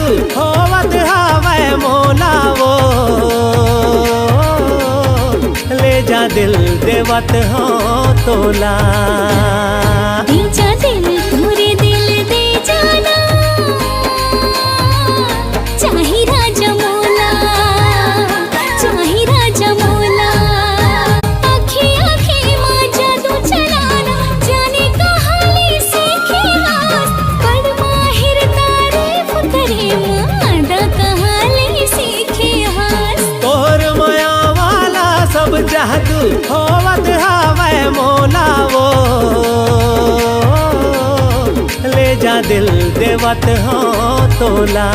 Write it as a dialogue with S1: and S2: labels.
S1: जादू होवत हावे मोला वो, ले जा दिल देवत हो तोला।
S2: दे जा दिल तोरे दिल दे जाना, चाहे राजा मोला, चाहे राजा मोला। आँखें आँखें माँ जादू चलाना, जाने कहानी सीखे हास, बड़ माहिर तारीफ करे मादा कहानी सीखे हास।
S1: तोहर माया वाला सब जादू होवत हावे मोला वो, ले जा दिल देवत हो तोला।